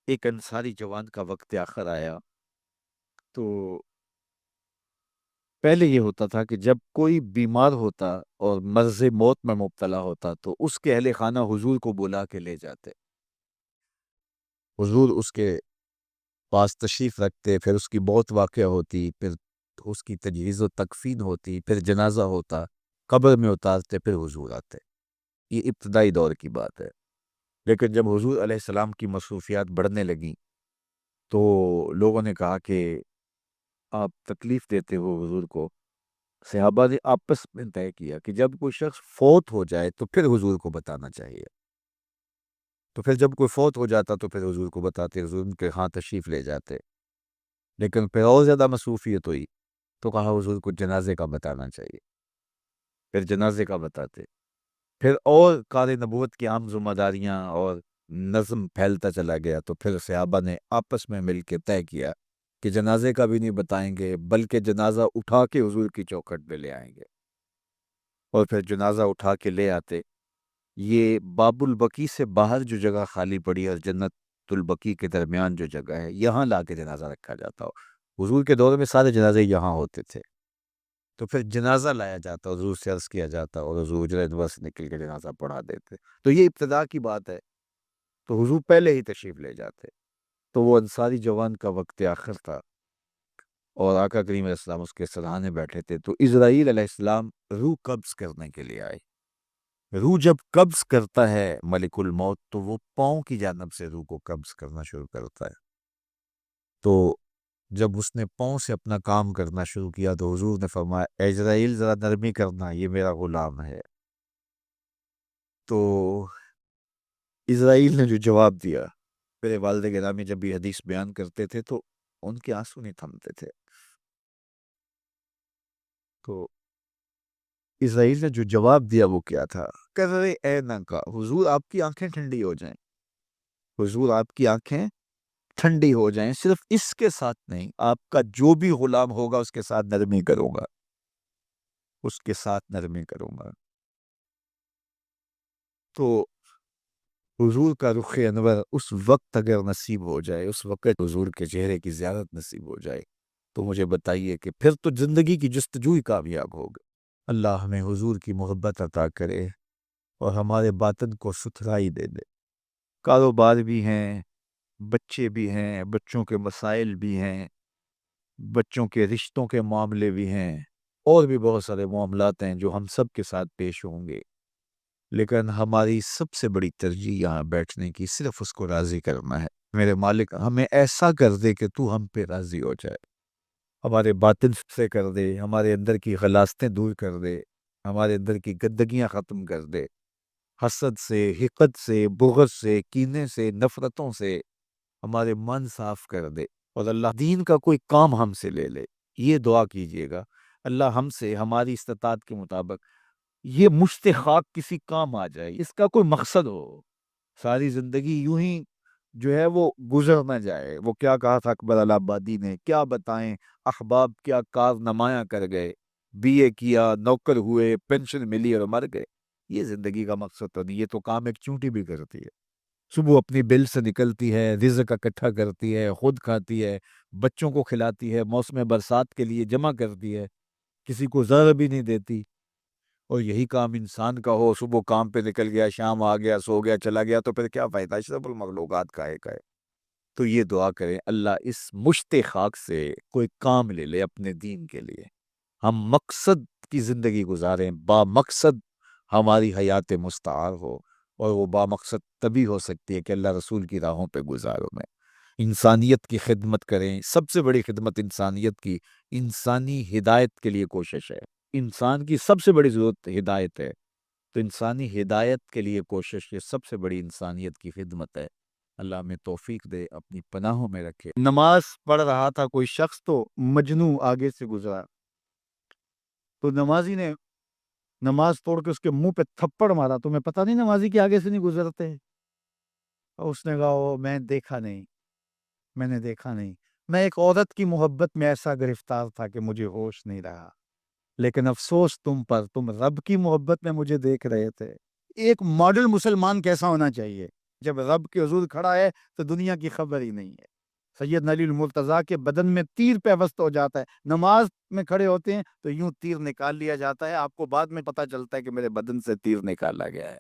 ایک انصاری جوان کا وقت آخر آیا تو پہلے یہ ہوتا تھا کہ جب کوئی بیمار ہوتا اور مرض موت میں مبتلا ہوتا تو اس کے اہل خانہ حضور کو بلا کے لے جاتے، حضور اس کے پاس تشریف رکھتے، پھر اس کی موت واقع ہوتی، پھر اس کی تجہیز و تکفین ہوتی، پھر جنازہ ہوتا، قبر میں اتارتے، پھر حضور آتے۔ یہ ابتدائی دور کی بات ہے، لیکن جب حضور علیہ السلام کی مصروفیات بڑھنے لگیں تو لوگوں نے کہا کہ آپ تکلیف دیتے ہو حضور کو۔ صحابہ نے آپس میں طے کیا کہ جب کوئی شخص فوت ہو جائے تو پھر حضور کو بتانا چاہیے، تو پھر جب کوئی فوت ہو جاتا تو پھر حضور کو بتاتے، حضور ان کے ہاں تشریف لے جاتے۔ لیکن پھر اور زیادہ مصروفیت ہوئی تو کہا حضور کو جنازے کا بتانا چاہیے، پھر جنازے کا بتاتے، پھر اور کار نبوت کی عام ذمہ داریاں اور نظم پھیلتا چلا گیا تو پھر صحابہ نے آپس میں مل کے طے کیا کہ جنازے کا بھی نہیں بتائیں گے بلکہ جنازہ اٹھا کے حضور کی چوکھٹ پہ لے آئیں گے، اور پھر جنازہ اٹھا کے لے آتے۔ یہ باب البقیع سے باہر جو جگہ خالی پڑی اور جنت البقیع کے درمیان جو جگہ ہے، یہاں لا کے جنازہ رکھا جاتا ہو۔ حضور کے دور میں سارے جنازے یہاں ہوتے تھے، تو پھر جنازہ لایا جاتا، حضور سے عرض کیا جاتا اور حضور اجرت انور سے نکل کے جنازہ پڑھا دیتے۔ تو یہ ابتدا کی بات ہے، تو حضور پہلے ہی تشریف لے جاتے۔ تو وہ انصاری جوان کا وقت آخر تھا اور آقا کریم علیہ السلام اس کے سرحانے بیٹھے تھے، تو اسرائیل علیہ السلام روح قبض کرنے کے لیے آئے۔ روح جب قبض کرتا ہے ملک الموت تو وہ پاؤں کی جانب سے روح کو قبض کرنا شروع کرتا ہے۔ تو جب اس نے پاؤں سے اپنا کام کرنا شروع کیا تو حضور نے فرمایا اے اسرائیل ذرا نرمی کرنا، یہ میرا غلام ہے۔ تو اسرائیل نے جو جواب دیا، میرے والد گرامی جب یہ حدیث بیان کرتے تھے تو ان کے آنسو نہیں تھمتے تھے۔ تو اسرائیل نے جو جواب دیا وہ کیا تھا، کہہ رہے اے ننکا، حضور آپ کی آنکھیں ٹھنڈی ہو جائیں، حضور آپ کی آنکھیں ٹھنڈی ہو جائیں، صرف اس کے ساتھ نہیں، آپ کا جو بھی غلام ہوگا اس کے ساتھ نرمی کروں گا، اس کے ساتھ نرمی کروں گا۔ تو حضور کا رخ انور اس وقت اگر نصیب ہو جائے، اس وقت حضور کے چہرے کی زیارت نصیب ہو جائے تو مجھے بتائیے کہ پھر تو زندگی کی جستجو ہی کامیاب ہوگا۔ اللہ ہمیں حضور کی محبت عطا کرے اور ہمارے باطن کو ستھرائی دے دے۔ کاروبار بھی ہیں، بچے بھی ہیں، بچوں کے مسائل بھی ہیں، بچوں کے رشتوں کے معاملے بھی ہیں، اور بھی بہت سارے معاملات ہیں جو ہم سب کے ساتھ پیش ہوں گے، لیکن ہماری سب سے بڑی ترجیح یہاں بیٹھنے کی صرف اس کو راضی کرنا ہے۔ میرے مالک ہمیں ایسا کر دے کہ تو ہم پہ راضی ہو جائے، ہمارے باطن سے کر دے، ہمارے اندر کی غلاستیں دور کر دے، ہمارے اندر کی گندگیاں ختم کر دے، حسد سے، حقد سے، بغض سے، کینے سے، نفرتوں سے ہمارے من صاف کر دے، اور اللہ دین کا کوئی کام ہم سے لے لے۔ یہ دعا کیجئے گا، اللہ ہم سے ہماری استطاعت کے مطابق یہ مشت خاک کسی کام آ جائے، اس کا کوئی مقصد ہو، ساری زندگی یوں ہی جو ہے وہ گزر نہ جائے۔ وہ کیا کہا تھا اکبر الہ آبادی نے، کیا بتائیں احباب کیا کارنمایاں کر گئے، بی اے کیا، نوکر ہوئے، پینشن ملی اور مر گئے۔ یہ زندگی کا مقصد تو نہیں، یہ تو کام ایک چونٹی بھی کرتی ہے۔ صبح اپنی بل سے نکلتی ہے، رزق اکٹھا کرتی ہے، خود کھاتی ہے، بچوں کو کھلاتی ہے، موسم برسات کے لیے جمع کرتی ہے، کسی کو ذرا بھی نہیں دیتی۔ اور یہی کام انسان کا ہو، صبح کام پہ نکل گیا، شام آ گیا، سو گیا، چلا گیا، تو پھر کیا فائدہ؟ اشرف المخلوقات کا ہے۔ تو یہ دعا کریں اللہ اس مشت خاک سے کوئی کام لے لے اپنے دین کے لیے، ہم مقصد کی زندگی گزاریں، با مقصد ہماری حیات مستعار ہو، اور وہ با مقصد تبھی ہو سکتی ہے کہ اللہ رسول کی راہوں پہ گزاروں میں انسانیت کی خدمت کریں۔ سب سے بڑی خدمت انسانیت کی انسانی ہدایت کے لیے کوشش ہے۔ انسان کی سب سے بڑی ضرورت ہدایت ہے، تو انسانی ہدایت کے لیے کوشش یہ سب سے بڑی انسانیت کی خدمت ہے۔ اللہ ہمیں توفیق دے، اپنی پناہوں میں رکھے۔ نماز پڑھ رہا تھا کوئی شخص تو مجنوں آگے سے گزرا، تو نمازی نے نماز توڑ کے اس کے منہ پہ تھپڑ مارا۔ تمہیں پتہ نہیں نمازی کے آگے سے نہیں گزرتے؟ اور اس نے کہا میں دیکھا نہیں، میں نے دیکھا نہیں، میں ایک عورت کی محبت میں ایسا گرفتار تھا کہ مجھے ہوش نہیں رہا، لیکن افسوس تم پر، تم رب کی محبت میں مجھے دیکھ رہے تھے۔ ایک ماڈل مسلمان کیسا ہونا چاہیے؟ جب رب کے حضور کھڑا ہے تو دنیا کی خبر ہی نہیں ہے۔ سیدنا علی المرتضیٰ کے بدن میں تیر پیوست ہو جاتا ہے، نماز میں کھڑے ہوتے ہیں تو یوں تیر نکال لیا جاتا ہے، آپ کو بعد میں پتا چلتا ہے کہ میرے بدن سے تیر نکالا گیا ہے۔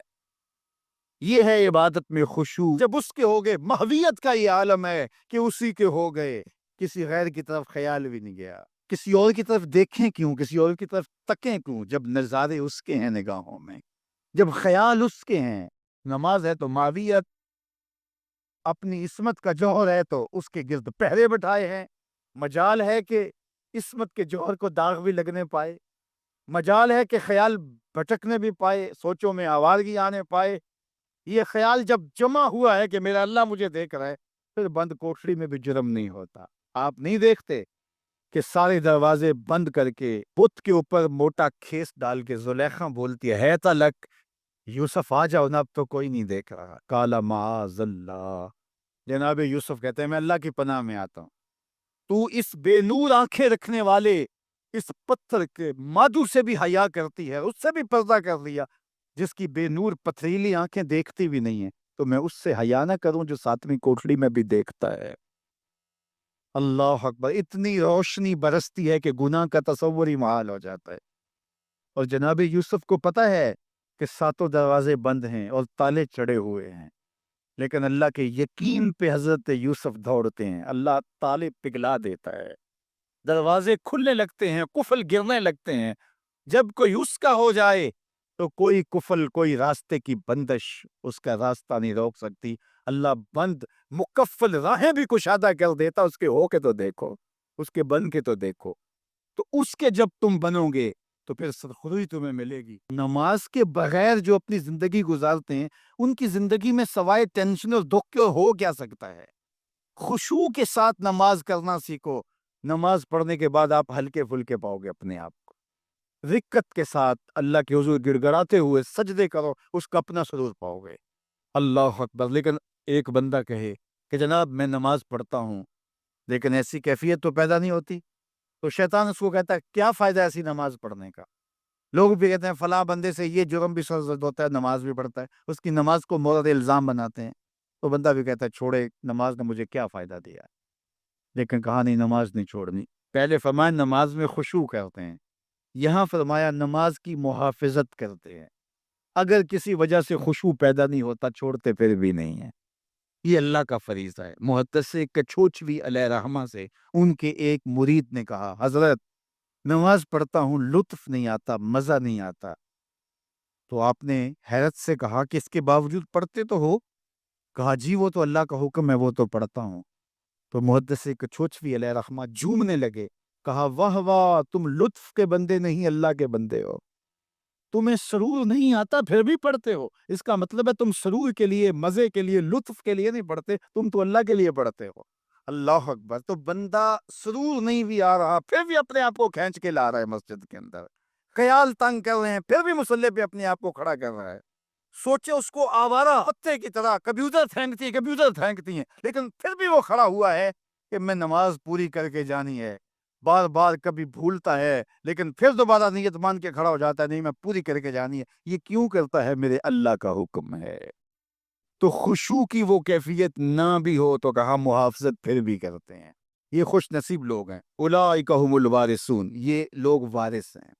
یہ ہے عبادت میں خشوع، جب اس کے ہو گئے، محویت کا یہ عالم ہے کہ اسی کے ہو گئے، کسی غیر کی طرف خیال بھی نہیں گیا، کسی اور کی طرف دیکھیں کیوں، کسی اور کی طرف تکیں کیوں، جب نظارے اس کے ہیں نگاہوں میں، جب خیال اس کے ہیں۔ نماز ہے تو معویت، اپنی عصمت کا جوہر ہے تو اس کے گرد پہرے بٹھائے ہیں، مجال ہے کہ عصمت کے جوہر کو داغ بھی لگنے پائے، مجال ہے کہ خیال بھٹکنے بھی پائے، سوچوں میں آوارگی آنے پائے۔ یہ خیال جب جمع ہوا ہے کہ میرا اللہ مجھے دیکھ رہا ہے، پھر بند کوٹڑی میں بھی جرم نہیں ہوتا۔ آپ نہیں دیکھتے کہ سارے دروازے بند کر کے بت کے اوپر موٹا کھیس ڈال کے زلیخا بولتی ہے تلک یوسف آ جاؤ نا، اب تو کوئی نہیں دیکھ رہا، کالا معاذ اللہ۔ جناب یوسف کہتے ہیں میں اللہ کی پناہ میں آتا ہوں، تو اس بے نور آنکھیں رکھنے والے اس پتھر کے مادو سے بھی حیا کرتی ہے، اس سے بھی پردہ کر لیا، جس کی بے نور پتھریلی آنکھیں دیکھتی بھی نہیں ہیں، تو میں اس سے حیا نہ کروں جو ساتویں کوٹڑی میں بھی دیکھتا ہے۔ اللہ اکبر، اتنی روشنی برستی ہے کہ گناہ کا تصور ہی محال ہو جاتا ہے۔ اور جناب یوسف کو پتا ہے کہ ساتوں دروازے بند ہیں اور تالے چڑھے ہوئے ہیں، لیکن اللہ کے یقین پہ حضرت یوسف دوڑتے ہیں، اللہ تالے پگھلا دیتا ہے، دروازے کھلنے لگتے ہیں، قفل گرنے لگتے ہیں۔ جب کوئی اس کا ہو جائے تو کوئی قفل، کوئی راستے کی بندش اس کا راستہ نہیں روک سکتی۔ اللہ بند مکفل راہیں بھی کشادہ کر دیتا، اس کے ہو کے تو دیکھو، اس کے بن کے تو دیکھو، تو اس کے جب تم بنو گے تو پھر سرخروئی تمہیں ملے گی۔ نماز کے بغیر جو اپنی زندگی گزارتے ہیں، ان کی زندگی میں سوائے ٹینشن اور دکھ کے ہو کیا سکتا ہے؟ خشوع کے ساتھ نماز کرنا سیکھو، نماز پڑھنے کے بعد آپ ہلکے پھلکے پاؤ گے اپنے آپ کو، رکت کے ساتھ اللہ کے حضور گڑ گڑاتے ہوئے سجدے کرو، اس کا اپنا سرور پاؤ گے۔ اللہ اکبر۔ لیکن ایک بندہ کہے کہ جناب میں نماز پڑھتا ہوں لیکن ایسی کیفیت تو پیدا نہیں ہوتی، تو شیطان اس کو کہتا ہے کیا فائدہ ایسی نماز پڑھنے کا؟ لوگ بھی کہتے ہیں فلاں بندے سے یہ جرم بھی سرزد ہوتا ہے، نماز بھی پڑھتا ہے، اس کی نماز کو مورد الزام بناتے ہیں، تو بندہ بھی کہتا ہے چھوڑے، نماز نے مجھے کیا فائدہ دیا ہے؟ لیکن کہا نہیں، نماز نہیں چھوڑنی۔ پہلے فرمایا نماز میں خشوع کرتے ہیں، یہاں فرمایا نماز کی محافظت کرتے ہیں، اگر کسی وجہ سے خشوع پیدا نہیں ہوتا چھوڑتے پھر بھی نہیں ہے، یہ اللہ کا فریضہ ہے۔ محدث کچھوچوی علیہ رحمہ سے ان کے ایک مرید نے کہا حضرت نماز پڑھتا ہوں لطف نہیں آتا، مزہ نہیں آتا، تو آپ نے حیرت سے کہا کہ اس کے باوجود پڑھتے تو ہو؟ کہا جی وہ تو اللہ کا حکم ہے، وہ تو پڑھتا ہوں۔ تو محدث کچھوچوی علیہ رحمہ جھومنے لگے، کہا واہ واہ، تم لطف کے بندے نہیں اللہ کے بندے ہو، تمہیں سرور نہیں آتا پھر بھی پڑھتے ہو، اس کا مطلب ہے تم سرور کے لیے، مزے کے لیے، لطف کے لیے نہیں پڑھتے، تم تو اللہ کے لیے پڑھتے ہو۔ اللہ اکبر۔ تو بندہ سرور نہیں بھی آ رہا پھر بھی اپنے آپ کو کھینچ کے لا رہا ہے مسجد کے اندر، خیال تنگ کر رہے ہیں پھر بھی مصلی پہ اپنے آپ کو کھڑا کر رہا ہے، سوچے اس کو آوارہ پتے کی طرح کبھی ادھر پھینکتی ہے کبھی ادھر پھینکتی ہیں، لیکن پھر بھی وہ کھڑا ہوا ہے کہ میں نماز پوری کر کے جانی ہے، بار بار کبھی بھولتا ہے لیکن پھر دوبارہ نیت مان کے کھڑا ہو جاتا ہے، نہیں میں پوری کر کے جانی ہے۔ یہ کیوں کرتا ہے؟ میرے اللہ کا حکم ہے۔ تو خشوع کی وہ کیفیت نہ بھی ہو تو کہا محافظت پھر بھی کرتے ہیں، یہ خوش نصیب لوگ ہیں۔ اولئک هم الوارثون، یہ لوگ وارث ہیں،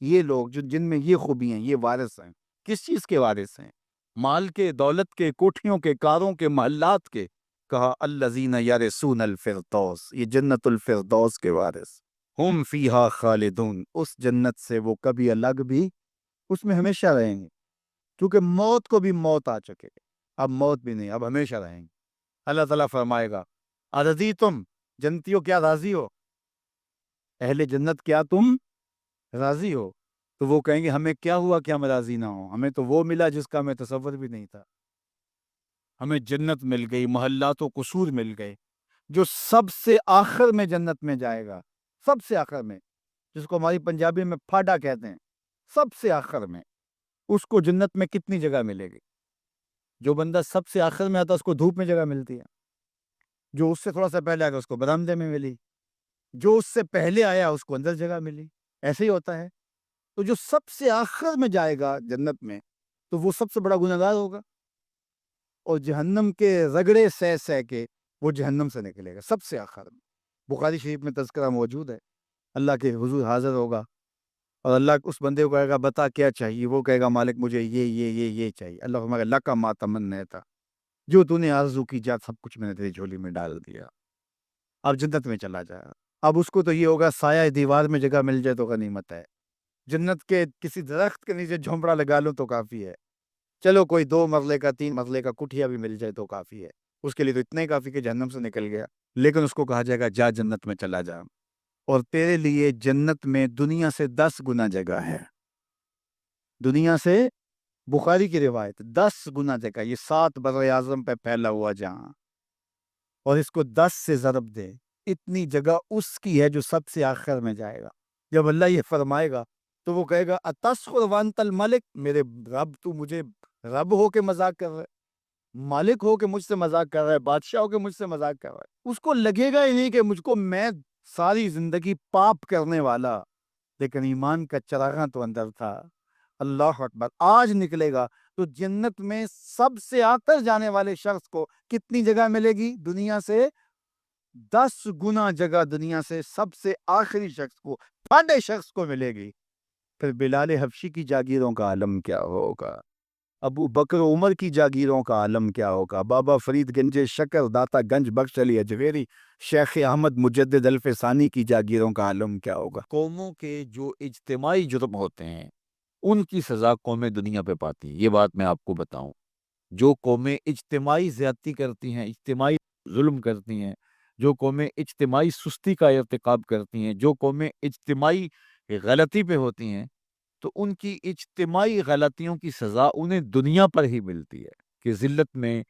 یہ لوگ جن میں یہ خوبی ہیں یہ وارث ہیں۔ کس چیز کے وارث ہیں؟ مال کے، دولت کے، کوٹھیوں کے، کاروں کے، محلات کے؟ کہا الذین یرثون الفردوس، یہ جنت الفردوس کے وارث، ہم فیہا خالدون، اس جنت سے وہ کبھی الگ بھی اس میں ہمیشہ رہیں گے، کیونکہ موت کو بھی موت آ چکے، اب موت بھی نہیں، اب ہمیشہ رہیں گے۔ اللہ تعالیٰ فرمائے گا ارضیتم، جنتیوں کیا راضی ہو؟ اہل جنت کیا تم راضی ہو؟ تو وہ کہیں گے ہمیں کیا ہوا کہ ہم راضی نہ ہوں، ہمیں تو وہ ملا جس کا ہمیں تصور بھی نہیں تھا، ہمیں جنت مل گئی، محلات و قصور مل گئے۔ جو سب سے آخر میں جنت میں جائے گا، سب سے آخر میں، جس کو ہماری پنجابی میں پھاڈا کہتے ہیں، سب سے آخر میں، اس کو جنت میں کتنی جگہ ملے گی؟ جو بندہ سب سے آخر میں آتا اس کو دھوپ میں جگہ ملتی ہے، جو اس سے تھوڑا سا پہلے آیا اس کو برآمدے میں ملی، جو اس سے پہلے آیا اس کو اندر جگہ ملی، ایسے ہی ہوتا ہے۔ تو جو سب سے آخر میں جائے گا جنت میں تو وہ سب سے بڑا گنہگار ہوگا، اور جہنم کے رگڑے سہ سہ کے وہ جہنم سے نکلے گا سب سے آخر میں۔ بخاری شریف میں تذکرہ موجود ہے، اللہ کے حضور حاضر ہوگا اور اللہ اس بندے کو کہے گا بتا کیا چاہیے، وہ کہے گا مالک مجھے یہ چاہیے۔ اللہ فرمائے گا لکا ما تمنیتا، جو تو نے آرزو کی جا سب کچھ میں نے تیری جھولی میں ڈال دیا، اب جنت میں چلا جائے۔ اب اس کو تو یہ ہوگا سایہ دیوار میں جگہ مل جائے تو غنیمت ہے، جنت کے کسی درخت کے نیچے جھونپڑا لگا لو تو کافی ہے، چلو کوئی 2 مرلے کا 3 مرلے کا کٹھیا بھی مل جائے تو کافی ہے، اس کے لیے تو اتنا ہی کافی کہ جہنم سے نکل گیا۔ لیکن اس کو کہا جائے گا جا جنت میں چلا جا، اور تیرے لیے جنت میں دنیا سے 10 گنا جگہ ہے، دنیا سے، بخاری کی روایت، 10 گنا جگہ، یہ 7 بر اعظم پہ پھیلا ہوا جہاں، اور اس کو 10 سے ضرب دے، اتنی جگہ اس کی ہے جو سب سے آخر میں جائے گا۔ جب اللہ یہ فرمائے گا تو وہ کہے گا اتسخر وانت الملک، میرے رب تو مجھے رب ہو کے مذاق کر رہا ہے، مالک ہو کے مجھ سے مذاق کر رہا ہے، بادشاہ ہو کے مجھ سے مذاق کر رہا ہے۔ اس کو لگے گا ہی نہیں کہ مجھ کو، میں ساری زندگی پاپ کرنے والا لیکن ایمان کا چراغاں تو اندر تھا۔ اللہ اکبر، آج نکلے گا تو جنت میں سب سے آخر جانے والے شخص کو کتنی جگہ ملے گی؟ دنیا سے 10 گنا جگہ، دنیا سے سب سے آخری شخص کو، ٹھنڈے شخص کو ملے گی۔ پھر بلال حبشی کی جاگیروں کا عالم کیا ہوگا، ابو بکر عمر کی جاگیروں کا عالم کیا ہوگا، بابا فرید گنج شکر، داتا گنج بخش علی اجویری، شیخ احمد مجدد الفسانی کی جاگیروں کا عالم کیا ہوگا۔ قوموں کے جو اجتماعی جرم ہوتے ہیں ان کی سزا قومیں دنیا پہ پاتی ہیں۔ یہ بات میں آپ کو بتاؤں، جو قومیں اجتماعی زیادتی کرتی ہیں، اجتماعی ظلم کرتی ہیں، جو قومیں اجتماعی سستی کا ارتکاب کرتی ہیں، جو قومیں اجتماعی غلطی پہ ہوتی ہیں، تو ان کی اجتماعی غلطیوں کی سزا انہیں دنیا پر ہی ملتی ہے کہ ذلت میں،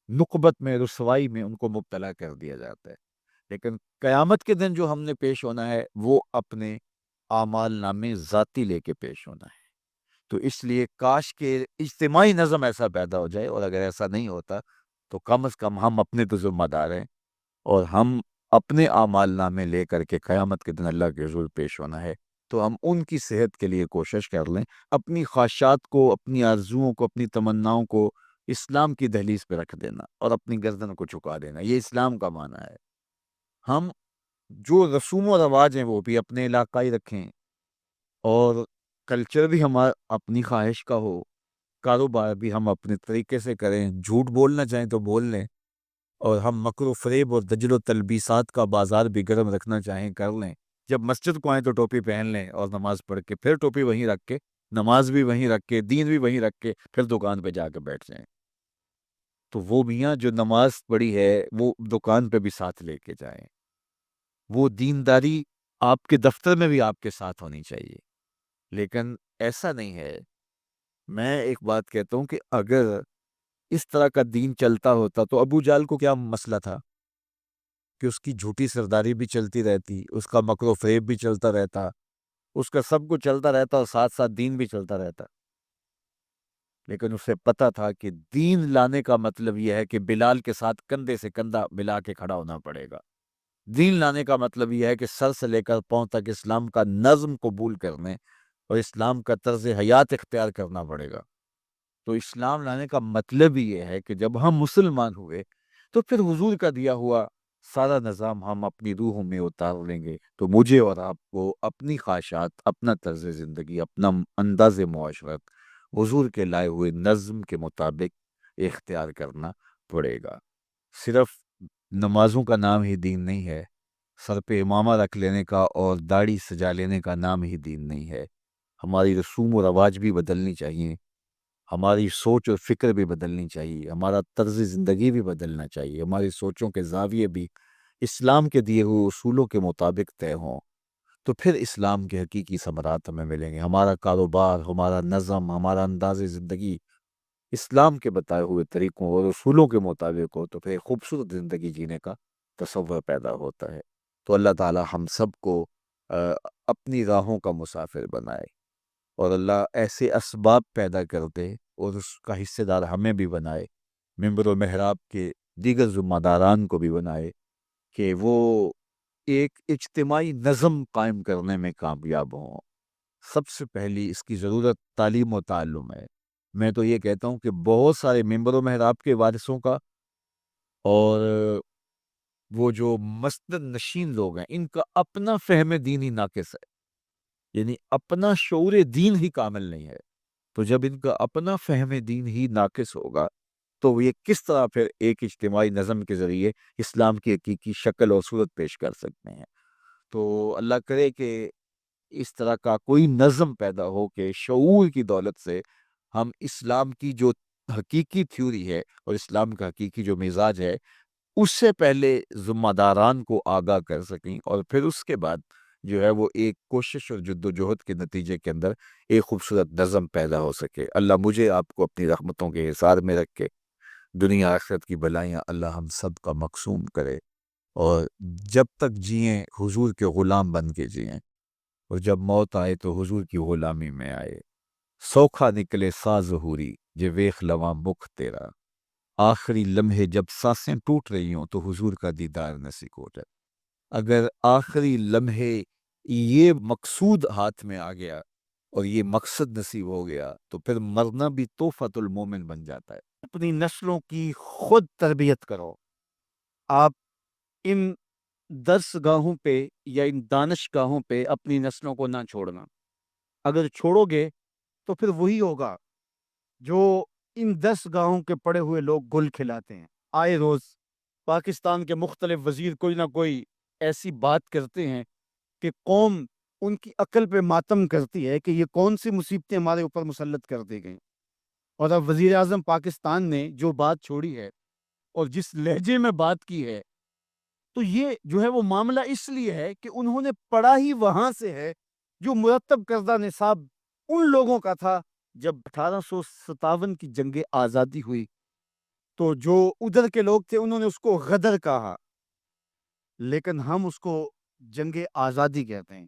نقبت میں، رسوائی میں ان کو مبتلا کر دیا جاتا ہے۔ لیکن قیامت کے دن جو ہم نے پیش ہونا ہے وہ اپنے اعمال نامے ذاتی لے کے پیش ہونا ہے۔ تو اس لیے کاش کہ اجتماعی نظم ایسا پیدا ہو جائے، اور اگر ایسا نہیں ہوتا تو کم از کم ہم اپنے تو ذمہ دار ہیں، اور ہم اپنے اعمال نامے لے کر کے قیامت کے دن اللہ کے حضور پیش ہونا ہے، تو ہم ان کی صحت کے لیے کوشش کر لیں، اپنی خواہشات کو، اپنی آرزوؤں کو، اپنی تمناؤں کو اسلام کی دہلیز پہ رکھ دینا اور اپنی گردن کو جھکا دینا۔ یہ اسلام کا معنی ہے۔ ہم جو رسوم و رواج ہیں وہ بھی اپنے علاقائی رکھیں، اور کلچر بھی ہمارا اپنی خواہش کا ہو، کاروبار بھی ہم اپنے طریقے سے کریں، جھوٹ بولنا چاہیں تو بول لیں، اور ہم مکر و فریب اور دجل و تلبیسات کا بازار بھی گرم رکھنا چاہیں کر لیں۔ جب مسجد کو آئیں تو ٹوپی پہن لیں اور نماز پڑھ کے پھر ٹوپی وہیں رکھ کے، نماز بھی وہیں رکھ کے، دین بھی وہیں رکھ کے پھر دکان پہ جا کے بیٹھ جائیں۔ تو وہ میاں جو نماز پڑھی ہے وہ دکان پہ بھی ساتھ لے کے جائیں، وہ دینداری آپ کے دفتر میں بھی آپ کے ساتھ ہونی چاہیے۔ لیکن ایسا نہیں ہے۔ میں ایک بات کہتا ہوں کہ اگر اس طرح کا دین چلتا ہوتا تو ابو جال کو کیا مسئلہ تھا کہ اس کی جھوٹی سرداری بھی چلتی رہتی، اس کا مکر و فریب بھی چلتا رہتا، اس کا سب کچھ چلتا رہتا اور ساتھ ساتھ دین بھی چلتا رہتا۔ لیکن اسے پتا تھا کہ دین لانے کا مطلب یہ ہے کہ بلال کے ساتھ کندھے سے کندھا ملا کے کھڑا ہونا پڑے گا۔ دین لانے کا مطلب یہ ہے کہ سر سے لے کر پاؤں تک اسلام کا نظم قبول کرنے اور اسلام کا طرز حیات اختیار کرنا پڑے گا۔ تو اسلام لانے کا مطلب ہی یہ ہے کہ جب ہم مسلمان ہوئے تو پھر حضور کا دیا ہوا سارا نظام ہم اپنی روحوں میں اتار لیں گے، تو مجھے اور آپ کو اپنی خواہشات، اپنا طرز زندگی، اپنا انداز معاشرت حضور کے لائے ہوئے نظم کے مطابق اختیار کرنا پڑے گا۔ صرف نمازوں کا نام ہی دین نہیں ہے، سر پہ امامہ رکھ لینے کا اور داڑھی سجا لینے کا نام ہی دین نہیں ہے۔ ہماری رسوم و رواج بھی بدلنی چاہیے، ہماری سوچ اور فکر بھی بدلنی چاہیے، ہمارا طرز زندگی بھی بدلنا چاہیے، ہماری سوچوں کے زاویے بھی اسلام کے دیے ہوئے اصولوں کے مطابق طے ہوں، تو پھر اسلام کے حقیقی ثمرات ہمیں ملیں گے۔ ہمارا کاروبار، ہمارا نظم، ہمارا انداز زندگی اسلام کے بتائے ہوئے طریقوں اور اصولوں کے مطابق ہو تو پھر ایک خوبصورت زندگی جینے کا تصور پیدا ہوتا ہے۔ تو اللہ تعالی ہم سب کو اپنی راہوں کا مسافر بنائے، اور اللہ ایسے اسباب پیدا کر دے اور اس کا حصے دار ہمیں بھی بنائے، ممبر و محراب کے دیگر ذمہ داران کو بھی بنائے، کہ وہ ایک اجتماعی نظم قائم کرنے میں کامیاب ہوں۔ سب سے پہلی اس کی ضرورت تعلیم و تعلم ہے۔ میں تو یہ کہتا ہوں کہ بہت سارے ممبر و محراب کے وارثوں کا اور وہ جو مسند نشین لوگ ہیں ان کا اپنا فہم دین ہی ناقص ہے، یعنی اپنا شعور دین ہی کامل نہیں ہے۔ تو جب ان کا اپنا فہم دین ہی ناقص ہوگا تو یہ کس طرح پھر ایک اجتماعی نظم کے ذریعے اسلام کی حقیقی شکل اور صورت پیش کر سکتے ہیں؟ تو اللہ کرے کہ اس طرح کا کوئی نظم پیدا ہو کہ شعور کی دولت سے ہم اسلام کی جو حقیقی تھیوری ہے اور اسلام کا حقیقی جو مزاج ہے اس سے پہلے ذمہ داران کو آگاہ کر سکیں، اور پھر اس کے بعد جو ہے وہ ایک کوشش اور جد و جہد کے نتیجے کے اندر ایک خوبصورت نظم پیدا ہو سکے۔ اللہ مجھے آپ کو اپنی رحمتوں کے حصار میں رکھ کے دنیا آخرت کی بلائیاں اللہ ہم سب کا مقسوم کرے، اور جب تک جئیں حضور کے غلام بن کے جئیں، اور جب موت آئے تو حضور کی غلامی میں آئے۔ سوکھا نکلے سا ظہوری جے ویخ لواں مکھ تیرا، آخری لمحے جب سانسیں ٹوٹ رہی ہوں تو حضور کا دیدار نصیب ہو جائے۔ اگر آخری لمحے یہ مقصود ہاتھ میں آ گیا اور یہ مقصد نصیب ہو گیا تو پھر مرنا بھی تحفۃ المومن بن جاتا ہے۔ اپنی نسلوں کی خود تربیت کرو۔ آپ ان درس گاہوں پہ یا ان دانش گاہوں پہ اپنی نسلوں کو نہ چھوڑنا۔ اگر چھوڑو گے تو پھر وہی ہوگا جو ان 10 گاہوں کے پڑے ہوئے لوگ گل کھلاتے ہیں۔ آئے روز پاکستان کے مختلف وزیر کوئی نہ کوئی ایسی بات کرتے ہیں کہ قوم ان کی عقل پہ ماتم کرتی ہے کہ یہ کون سی مصیبتیں ہمارے اوپر مسلط کر دی گئیں۔ اور اب وزیر اعظم پاکستان نے جو بات چھوڑی ہے اور جس لہجے میں بات کی ہے، تو یہ جو ہے وہ معاملہ اس لیے ہے کہ انہوں نے پڑھا ہی وہاں سے ہے جو مرتب کردہ نصاب ان لوگوں کا تھا جب 1857 کی جنگ آزادی ہوئی، تو جو ادھر کے لوگ تھے انہوں نے اس کو غدر کہا، لیکن ہم اس کو جنگ آزادی کہتے ہیں۔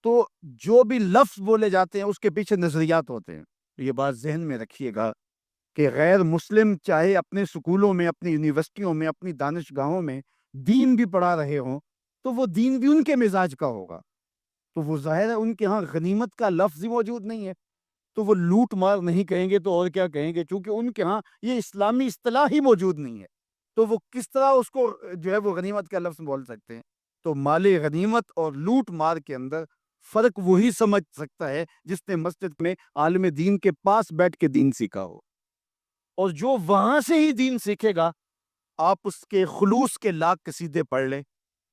تو جو بھی لفظ بولے جاتے ہیں اس کے پیچھے نظریات ہوتے ہیں۔ یہ بات ذہن میں رکھیے گا کہ غیر مسلم چاہے اپنے سکولوں میں، اپنی یونیورسٹیوں میں، اپنی دانشگاہوں میں دین بھی پڑھا رہے ہوں تو وہ دین بھی ان کے مزاج کا ہوگا۔ تو وہ ظاہر ہے ان کے ہاں غنیمت کا لفظ ہی موجود نہیں ہے، تو وہ لوٹ مار نہیں کہیں گے تو اور کیا کہیں گے، چونکہ ان کے ہاں یہ اسلامی اصطلاح ہی موجود نہیں ہے، تو وہ کس طرح اس کو جو ہے وہ غنیمت کا لفظ بول سکتے ہیں؟ تو مال غنیمت اور لوٹ مار کے اندر فرق وہی سمجھ سکتا ہے جس نے مسجد میں عالم دین کے پاس بیٹھ کے دین سیکھا ہو، اور جو وہاں سے ہی دین سیکھے گا آپ اس کے خلوص کے لاکھ قصیدے پڑھ لیں،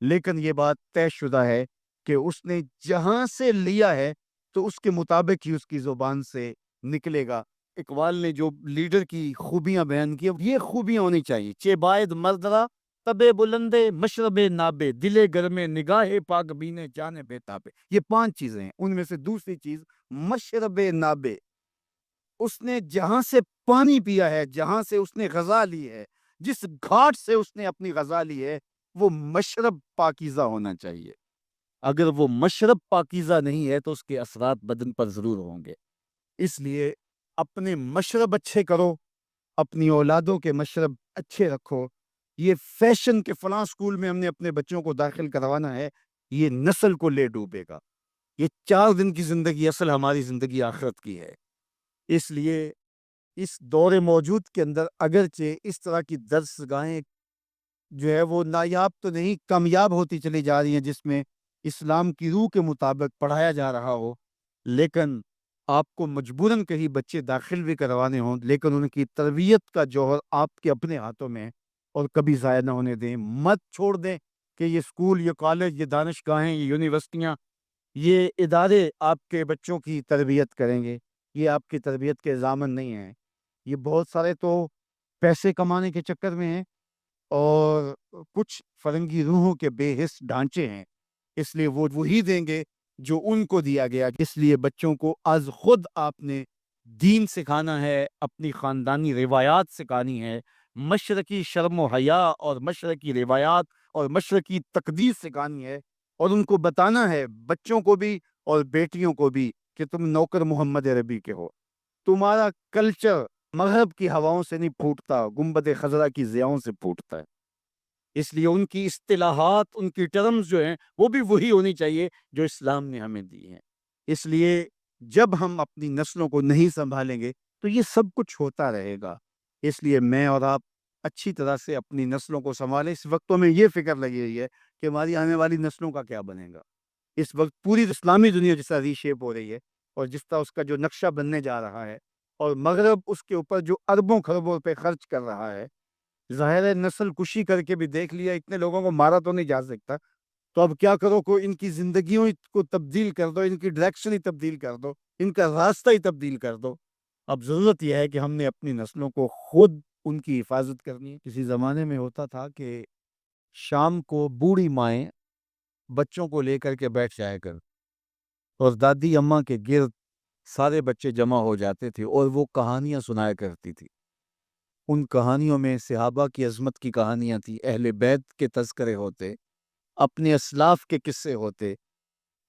لیکن یہ بات طے شدہ ہے کہ اس نے جہاں سے لیا ہے تو اس کے مطابق ہی اس کی زبان سے نکلے گا۔ اقبال نے جو لیڈر کی خوبیاں بیان کی، یہ خوبیاں ہونی چاہیے: چے باید مردرا تبے بلندے مشرب نابے دلے گرمے نگاہ پاک بینے جانے بے تابے۔ یہ 5 چیزیں ہیں، ان میں سے دوسری چیز مشرب نابے، اس نے جہاں سے پانی پیا ہے، جہاں سے اس نے غذا لی ہے، جس گھاٹ سے اس نے اپنی غذا لی ہے، وہ مشرب پاکیزہ ہونا چاہیے۔ اگر وہ مشرب پاکیزہ نہیں ہے تو اس کے اثرات بدن پر ضرور ہوں گے۔ اس لیے اپنے مشرب اچھے کرو، اپنی اولادوں کے مشرب اچھے رکھو۔ یہ فیشن کے فلاں سکول میں ہم نے اپنے بچوں کو داخل کروانا ہے، یہ نسل کو لے ڈوبے گا۔ یہ 4 دن کی زندگی اصل ہماری زندگی آخرت کی ہے۔ اس لیے اس دور موجود کے اندر اگرچہ اس طرح کی درس گاہیں جو ہے وہ نایاب تو نہیں، کامیاب ہوتی چلی جا رہی ہیں، جس میں اسلام کی روح کے مطابق پڑھایا جا رہا ہو، لیکن آپ کو مجبوراً کہیں بچے داخل بھی کروانے ہوں، لیکن ان کی تربیت کا جوہر آپ کے اپنے ہاتھوں میں ہے، اور کبھی ضائع نہ ہونے دیں۔ مت چھوڑ دیں کہ یہ اسکول، یہ کالج، یہ دانشگاہیں، یہ یونیورسٹیاں، یہ ادارے آپ کے بچوں کی تربیت کریں گے۔ یہ آپ کی تربیت کے ضامن نہیں ہیں۔ یہ بہت سارے تو پیسے کمانے کے چکر میں ہیں، اور کچھ فرنگی روحوں کے بے حس ڈھانچے ہیں، اس لیے وہ وہی دیں گے جو ان کو دیا گیا۔ اس لیے بچوں کو از خود آپ نے دین سکھانا ہے، اپنی خاندانی روایات سکھانی ہے، مشرقی شرم و حیا اور مشرقی روایات اور مشرقی تقدیس سکھانی ہے، اور ان کو بتانا ہے، بچوں کو بھی اور بیٹیوں کو بھی، کہ تم نوکر محمد عربی کے ہو۔ تمہارا کلچر مغرب کی ہواؤں سے نہیں پھوٹتا، گنبد خضرا کی ضیاؤں سے پھوٹتا ہے۔ اس لیے ان کی اصطلاحات، ان کی ٹرمز جو ہیں وہ بھی وہی ہونی چاہیے جو اسلام نے ہمیں دی ہیں۔ اس لیے جب ہم اپنی نسلوں کو نہیں سنبھالیں گے تو یہ سب کچھ ہوتا رہے گا. اس لیے میں اور آپ اچھی طرح سے اپنی نسلوں کو سنبھالیں. اس وقتوں میں یہ فکر لگی رہی ہے کہ ہماری آنے والی نسلوں کا کیا بنے گا. اس وقت پوری اسلامی دنیا جس طرح ری شیپ ہو رہی ہے اور جس طرح اس کا جو نقشہ بننے جا رہا ہے اور مغرب اس کے اوپر جو اربوں خربوں پہ خرچ کر رہا ہے، ظاہر ہے نسل کشی کر کے بھی دیکھ لیا، اتنے لوگوں کو مارا تو نہیں جا سکتا. تو اب کیا کرو، کو ان کی زندگیوں کو تبدیل کر دو، ان کی ڈائریکشن ہی تبدیل کر دو، ان کا راستہ ہی تبدیل کر دو. اب ضرورت یہ ہے کہ ہم نے اپنی نسلوں کو خود ان کی حفاظت کرنی ہے. کسی زمانے میں ہوتا تھا کہ شام کو بوڑھی مائیں بچوں کو لے کر کے بیٹھ جایا کر اور دادی اماں کے گرد سارے بچے جمع ہو جاتے تھے اور وہ کہانیاں سنایا کرتی تھی. ان کہانیوں میں صحابہ کی عظمت کی کہانیاں تھی، اہل بیت کے تذکرے ہوتے، اپنے اسلاف کے قصے ہوتے.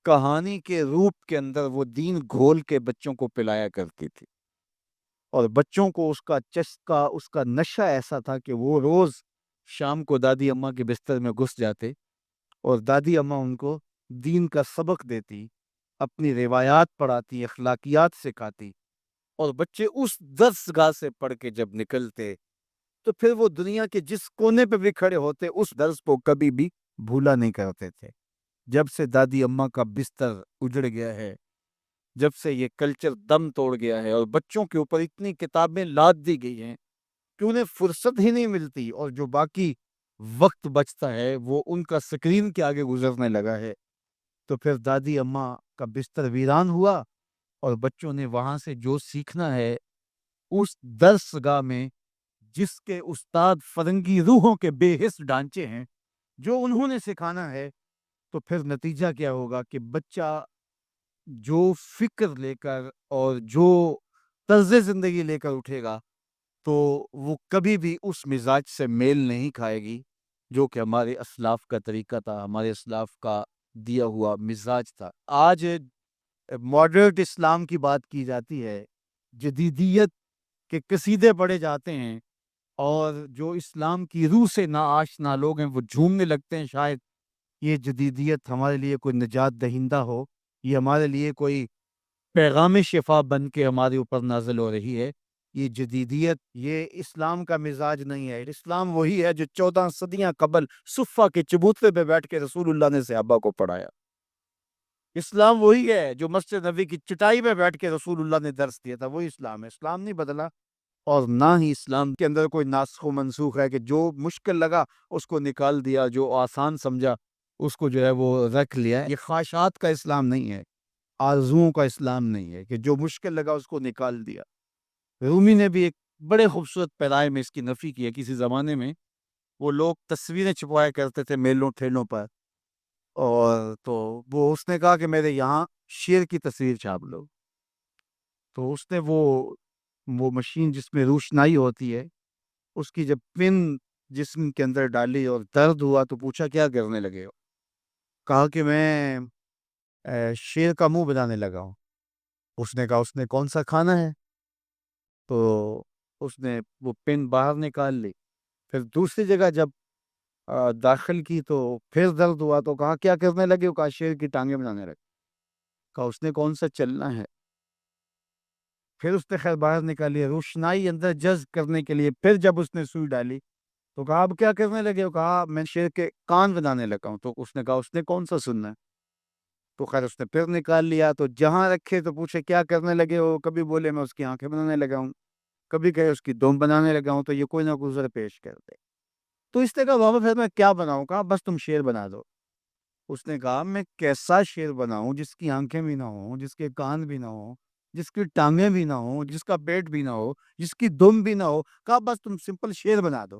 کہانی کے روپ کے اندر وہ دین گھول کے بچوں کو پلایا کرتی تھی اور بچوں کو اس کا چسکا، اس کا نشہ ایسا تھا کہ وہ روز شام کو دادی اماں کے بستر میں گھس جاتے اور دادی اماں ان کو دین کا سبق دیتی، اپنی روایات پڑھاتی، اخلاقیات سکھاتی. اور بچے اس درس گاہ سے پڑھ کے جب نکلتے تو پھر وہ دنیا کے جس کونے پہ بھی کھڑے ہوتے اس درس کو کبھی بھی بھولا نہیں کرتے تھے. جب سے دادی اماں کا بستر اجڑ گیا ہے، جب سے یہ کلچر دم توڑ گیا ہے اور بچوں کے اوپر اتنی کتابیں لاد دی گئی ہیں کہ انہیں فرصت ہی نہیں ملتی، اور جو باقی وقت بچتا ہے وہ ان کا سکرین کے آگے گزرنے لگا ہے، تو پھر دادی اماں کا بستر ویران ہوا اور بچوں نے وہاں سے جو سیکھنا ہے اس درس گاہ میں جس کے استاد فرنگی روحوں کے بے حس ڈھانچے ہیں، جو انہوں نے سکھانا ہے، تو پھر نتیجہ کیا ہوگا کہ بچہ جو فکر لے کر اور جو طرز زندگی لے کر اٹھے گا تو وہ کبھی بھی اس مزاج سے میل نہیں کھائے گی جو کہ ہمارے اسلاف کا طریقہ تھا، ہمارے اسلاف کا دیا ہوا مزاج تھا. آج ماڈرن اسلام کی بات کی جاتی ہے، جدیدیت کے قصیدے پڑھے جاتے ہیں اور جو اسلام کی روح سے نا آشنا لوگ ہیں وہ جھومنے لگتے ہیں. شاید یہ جدیدیت ہمارے لیے کوئی نجات دہندہ ہو، یہ ہمارے لیے کوئی پیغام شفا بن کے ہمارے اوپر نازل ہو رہی ہے. یہ جدیدیت، یہ اسلام کا مزاج نہیں ہے. اسلام وہی ہے جو 14 صدیاں قبل صفہ کے چبوترے پہ بیٹھ کے رسول اللہ نے صحابہ کو پڑھایا. اسلام وہی ہے جو مسجد نبی کی چٹائی پہ بیٹھ کے رسول اللہ نے درس دیا تھا. وہی اسلام ہے. اسلام نہیں بدلا اور نہ ہی اسلام کے اندر کوئی ناسخ و منسوخ ہے کہ جو مشکل لگا اس کو نکال دیا، جو آسان سمجھا اس کو جو ہے وہ رکھ لیا. یہ خواہشات کا اسلام نہیں ہے، آرزوؤں کا اسلام نہیں ہے کہ جو مشکل لگا اس کو نکال دیا. رومی نے بھی ایک بڑے خوبصورت پیرائے میں اس کی نفی کی ہے. کسی زمانے میں وہ لوگ تصویریں چھپوایا کرتے تھے میلوں ٹھیلوں پر، اور تو وہ اس نے کہا کہ میرے یہاں شیر کی تصویر چھاپ لو. تو اس نے وہ مشین جس میں روشنائی ہوتی ہے اس کی جب پن جسم کے اندر ڈالی اور درد ہوا تو پوچھا کیا کرنے لگے ہو؟ کہا کہ میں شیر کا منہ بنانے لگا ہوں. اس نے کہا اس نے کون سا کھانا ہے؟ تو اس نے وہ پن باہر نکال لی. پھر دوسری جگہ جب داخل کی تو پھر درد ہوا تو کہا کیا کرنے لگے ہو؟ کہا شیر کی ٹانگیں بنانے لگے. کہا اس نے کون سا چلنا ہے؟ پھر اس نے خیر باہر نکالی روشنائی اندر جذب کرنے کے لیے. پھر جب اس نے سوئی ڈالی تو کہا اب کیا کرنے لگے ہو؟ کہا میں شیر کے کان بنانے لگا ہوں. تو اس نے کہا اس نے کون سا سننا ہے؟ تو خیر اس نے پھر نکال لیا. تو جہاں رکھے تو پوچھے کیا کرنے لگے ہو؟ کبھی بولے میں اس کی آنکھیں بنانے لگا ہوں، کبھی کہے اس کی دم بنانے لگا ہوں. تو یہ کوئی نہ کوئی ذرا پیش کر دے. تو اس نے کہا بابا پھر میں کیا بناؤں؟ کہا بس تم شیر بنا دو. اس نے کہا میں کیسا شیر بناؤں جس کی آنکھیں بھی نہ ہوں، جس کے کان بھی نہ ہوں، جس کی ٹانگیں بھی نہ ہوں، جس کا پیٹ بھی نہ ہو، جس کی دم بھی نہ ہو؟ کہا بس تم سمپل شیر بنا دو.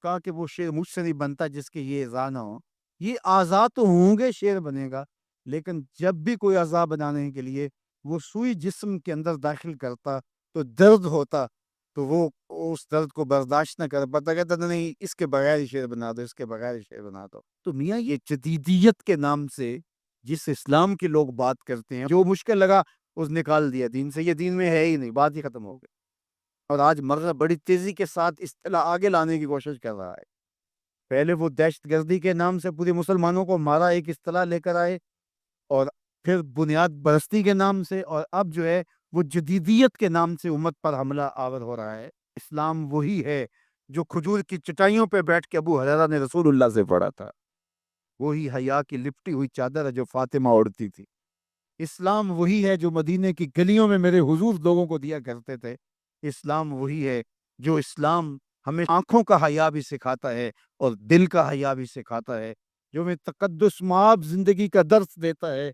کہا کہ وہ شیر مجھ سے نہیں بنتا جس کے یہ اعضاء نہ ہو. یہ اعضاء تو ہوں گے شیر بنے گا، لیکن جب بھی کوئی اعضاء بنانے کے لیے وہ سوئی جسم کے اندر داخل کرتا تو درد ہوتا، تو وہ اس درد کو برداشت نہ کر پاتا، کہتا نہیں اس کے بغیر ہی شیر بنا دو، اس کے بغیر ہی شیر بنا دو. تو میاں یہ جدیدیت کے نام سے جس اسلام کے لوگ بات کرتے ہیں، جو مشکل لگا اس نکال دیا دین سے. یہ دین میں ہے ہی نہیں، بات ہی ختم ہو گئی. اور آج مغرب بڑی تیزی کے ساتھ اصطلاح آگے لانے کی کوشش کر رہا ہے. پہلے وہ دہشت گردی کے نام سے پورے مسلمانوں کو مارا، ایک اصطلاح لے کر آئے، اور پھر بنیاد پرستی کے نام سے، اور اب جو ہے وہ جدیدیت کے نام سے امت پر حملہ آور ہو رہا ہے۔ اسلام وہی ہے جو کھجور کی چٹائیوں پہ بیٹھ کے ابو ہریرہ نے رسول اللہ سے پڑھا تھا، وہی حیا کی لپٹی ہوئی چادر ہے جو فاطمہ اوڑھتی تھی۔ اسلام وہی ہے جو مدینے کی گلیوں میں میرے حضور لوگوں کو دیا کرتے تھے۔ اسلام وہی ہے جو اسلام ہمیں آنکھوں کا حیا بھی سکھاتا ہے اور دل کا حیا بھی سکھاتا ہے، جو ہمیں تقدس مآب زندگی کا درس دیتا ہے،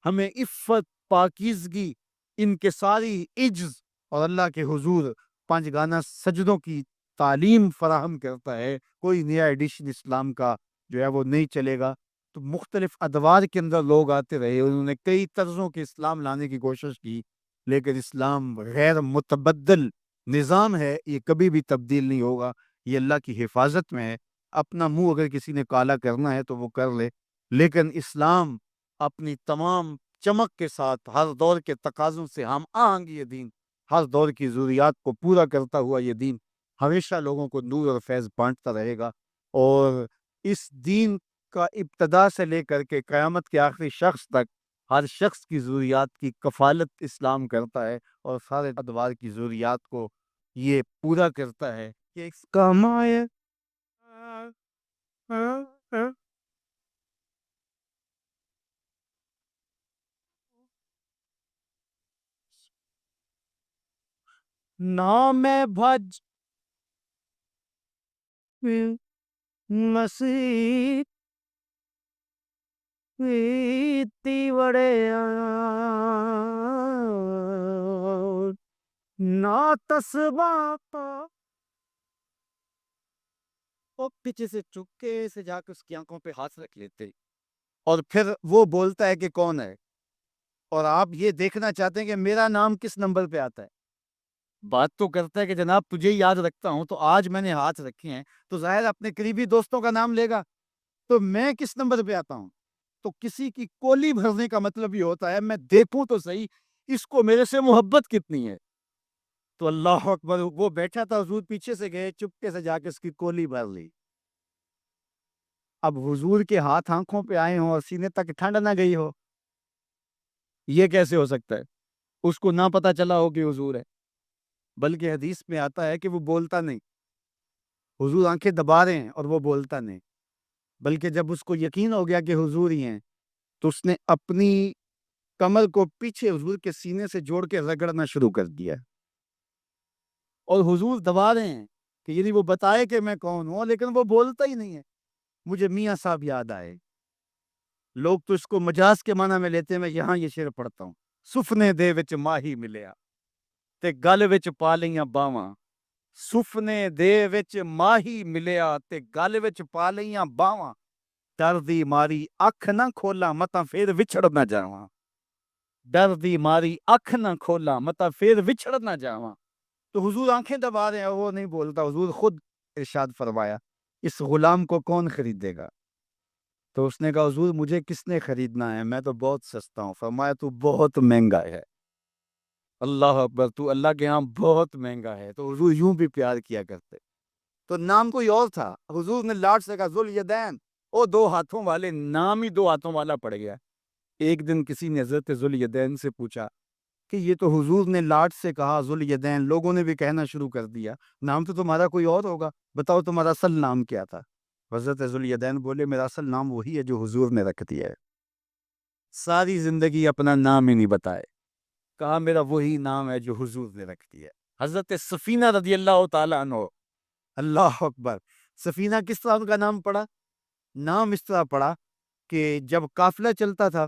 ہمیں عفت، پاکیزگی، انکساری، عجز اور اللہ کے حضور پانچ گانا سجدوں کی تعلیم فراہم کرتا ہے۔ کوئی نیا ایڈیشن اسلام کا جو ہے وہ نہیں چلے گا۔ تو مختلف ادوار کے اندر لوگ آتے رہے، انہوں نے کئی طرزوں کے اسلام لانے کی کوشش کی، لیکن اسلام غیر متبدل نظام ہے، یہ کبھی بھی تبدیل نہیں ہوگا، یہ اللہ کی حفاظت میں ہے۔ اپنا منہ اگر کسی نے کالا کرنا ہے تو وہ کر لے، لیکن اسلام اپنی تمام چمک کے ساتھ ہر دور کے تقاضوں سے ہم آہنگ یہ دین، ہر دور کی ضروریات کو پورا کرتا ہوا یہ دین ہمیشہ لوگوں کو نور اور فیض بانٹتا رہے گا، اور اس دین کا ابتدا سے لے کر کے قیامت کے آخری شخص تک ہر شخص کی ضروریات کی کفالت اسلام کرتا ہے، اور سارے ادوار کی ضروریات کو یہ پورا کرتا ہے کہ اس کا مائے نام بھج مسیح وڑے نہ تسباتا، وہ پیچھے سے چپکے سے جا کے اس کی آنکھوں پہ ہاتھ رکھ لیتے، اور پھر وہ بولتا ہے کہ کون ہے، اور آپ یہ دیکھنا چاہتے ہیں کہ میرا نام کس نمبر پہ آتا ہے۔ بات تو کرتا ہے کہ جناب تجھے ہی یاد رکھتا ہوں، تو آج میں نے ہاتھ رکھے ہیں تو ظاہر اپنے قریبی دوستوں کا نام لے گا، تو میں کس نمبر پہ آتا ہوں؟ تو کسی کی کولی بھرنے کا مطلب یہ ہوتا ہے میں دیکھوں تو صحیح اس کو میرے سے محبت کتنی ہے۔ تو اللہ اکبر، وہ بیٹھا تھا، حضور پیچھے سے گئے، چپکے سے جا کے اس کی کولی بھر لی۔ اب حضور کے ہاتھ آنکھوں پہ آئے ہوں اور سینے تک ٹھنڈ نہ گئی ہو، یہ کیسے ہو سکتا ہے؟ اس کو نہ پتا چلا ہو کہ حضور ہے، بلکہ حدیث میں آتا ہے کہ وہ بولتا نہیں، حضور آنکھیں دبا رہے ہیں اور وہ بولتا نہیں، بلکہ جب اس کو یقین ہو گیا کہ حضور ہی ہیں تو اس نے اپنی کمر کو پیچھے حضور کے سینے سے جوڑ کے رگڑنا شروع کر دیا، اور حضور دبا رہے ہیں کہ یعنی وہ بتائے کہ میں کون ہوں، لیکن وہ بولتا ہی نہیں ہے۔ مجھے میاں صاحب یاد آئے، لوگ تو اس کو مجاز کے معنی میں لیتے ہیں، میں یہاں یہ شعر پڑھتا ہوں۔ سفنے دے وچ ماہی ملیا تے گل وچ پا لیاں باواں، سفنے دے وچ ماہی ملیا تے گل وچ پا لیاں باواں، ڈر دی ماری اکھ نہ کھولا متا پھر وچھڑ نہ جاواں، ڈر دی ماری اکھ نہ کھولا متا پھر وچھڑ نہ جاواں۔ تو حضور آنکھیں دبا رہے ہیں، وہ نہیں بولتا۔ حضور خود ارشاد فرمایا اس غلام کو کون خریدے گا؟ تو اس نے کہا حضور مجھے کس نے خریدنا ہے، میں تو بہت سستا ہوں۔ فرمایا تو بہت مہنگا ہے۔ اللہ اکبر، تو اللہ کے ہاں بہت مہنگا ہے۔ تو حضور یوں بھی پیار کیا کرتے۔ تو نام کوئی اور تھا، حضور نے لاٹ سے کہا ذوالیدین، او دو ہاتھوں والے، نام ہی دو ہاتھوں والا پڑ گیا۔ ایک دن کسی نے حضرت ذوالیدین سے پوچھا کہ یہ تو حضور نے لاٹ سے کہا ذوالیدین، لوگوں نے بھی کہنا شروع کر دیا، نام تو تمہارا کوئی اور ہوگا، بتاؤ تمہارا اصل نام کیا تھا؟ حضرت ذوالیدین بولے میرا اصل نام وہی ہے جو حضور نے رکھ دیا ہے۔ ساری زندگی اپنا نام ہی نہیں بتائے، کہا میرا وہی نام ہے جو حضور نے رکھ دیا ہے۔ حضرت سفینہ رضی اللہ تعالیٰ عنہ، اللہ اکبر، سفینہ کس طرح ان کا نام پڑا؟ نام اس طرح پڑا کہ جب قافلہ چلتا تھا